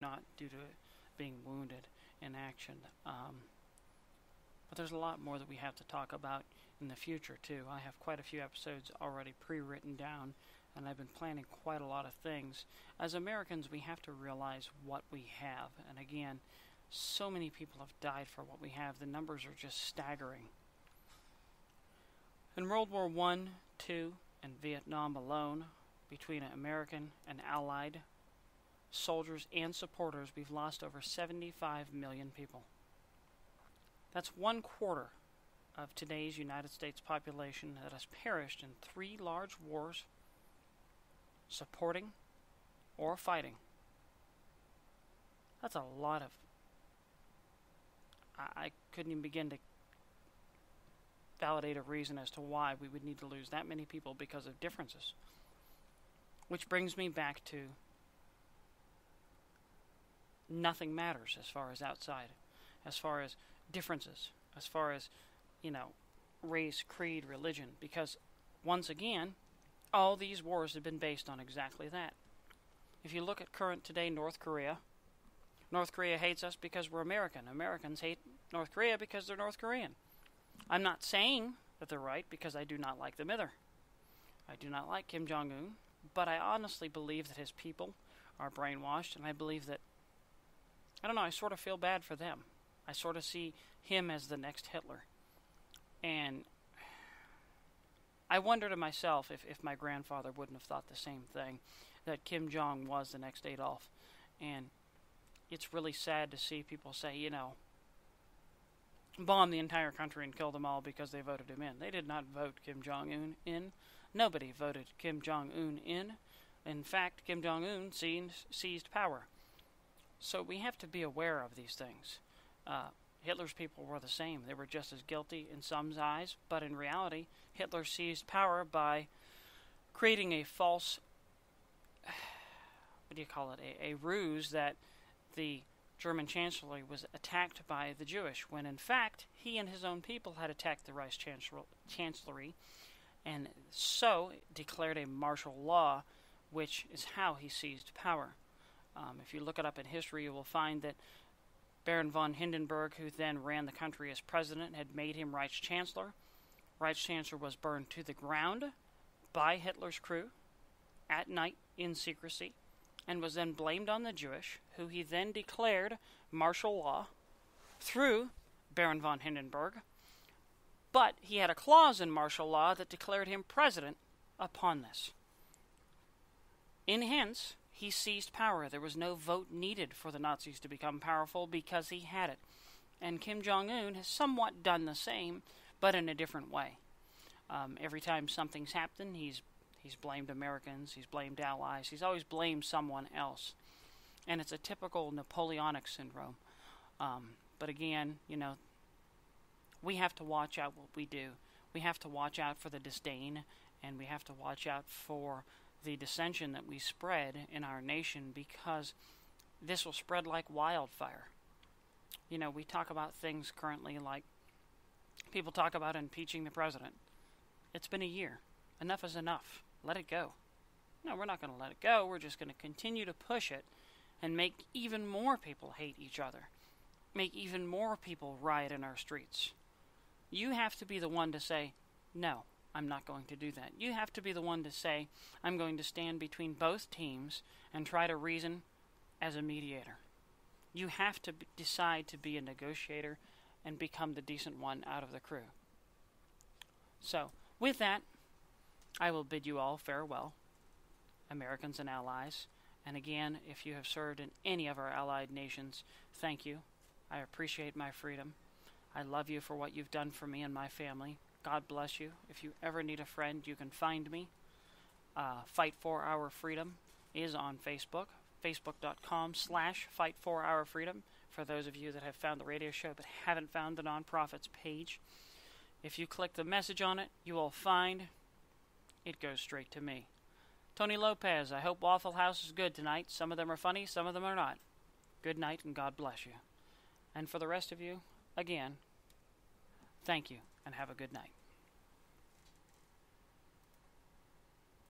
not due to being wounded in action. But there's a lot more that we have to talk about in the future, too. I have quite a few episodes already pre-written down, and I've been planning quite a lot of things. As Americans, we have to realize what we have. And again, so many people have died for what we have. The numbers are just staggering. In World War I, II, and Vietnam alone, between American and Allied soldiers and supporters, we've lost over 75 million people. That's 1/4 of today's United States population that has perished in 3 large wars, supporting or fighting. That's a lot of... I couldn't even begin to validate a reason as to why we would need to lose that many people because of differences. Which brings me back to nothing matters as far as outside, as far as differences, as far as, race, creed, religion, because once again, all these wars have been based on exactly that. If you look at current today, North Korea hates us because we're American. Americans hate North Korea because they're North Korean. I'm not saying that they're right, because I do not like them either. I do not like Kim Jong-un, but I honestly believe that his people are brainwashed, and I believe that, I sort of feel bad for them. I sort of see him as the next Hitler. And I wonder to myself if my grandfather wouldn't have thought the same thing, that Kim Jong was the next Adolf. And it's really sad to see people say, bomb the entire country and kill them all because they voted him in. They did not vote Kim Jong-un in. Nobody voted Kim Jong-un in. In fact, Kim Jong-un seized power. So we have to be aware of these things. Hitler's people were the same. They were just as guilty in some eyes, but in reality, Hitler seized power by creating a false, a ruse that the German Chancellery was attacked by the Jewish, when in fact he and his own people had attacked the Reich Chancellery, and so declared a martial law, which is how he seized power. If you look it up in history, you will find that Baron von Hindenburg, who then ran the country as president, had made him Reich Chancellor. Reich Chancellor was burned to the ground by Hitler's crew at night in secrecy, and was then blamed on the Jewish, who he then declared martial law through Baron von Hindenburg. But he had a clause in martial law that declared him president upon this. In hence, he seized power. There was no vote needed for the Nazis to become powerful because he had it. And Kim Jong-un has somewhat done the same, but in a different way. Every time something's happened, he's blamed Americans, he's blamed allies, he's always blamed someone else. And it's a typical Napoleonic syndrome. But again, we have to watch out what we do. We have to watch out for the disdain, and we have to watch out for the dissension that we spread in our nation, because this will spread like wildfire. We talk about things currently like people talk about impeaching the president. It's been a year. Enough is enough. Let it go. No, we're not going to let it go. We're just going to continue to push it and make even more people hate each other. Make even more people riot in our streets. You have to be the one to say, no, I'm not going to do that. You have to be the one to say, I'm going to stand between both teams and try to reason as a mediator. You have to decide to be a negotiator and become the decent one out of the crew. So, with that, I will bid you all farewell, Americans and allies. And again, if you have served in any of our allied nations, thank you. I appreciate my freedom. I love you for what you've done for me and my family. God bless you. If you ever need a friend, you can find me. Fight for Our Freedom is on Facebook, facebook.com/Fight for Our Freedom, for those of you that have found the radio show but haven't found the nonprofit's page. If you click the message on it, you will find it goes straight to me. Tony Lopez, I hope Waffle House is good tonight. Some of them are funny, some of them are not. Good night, and God bless you. And for the rest of you, again, thank you, and have a good night.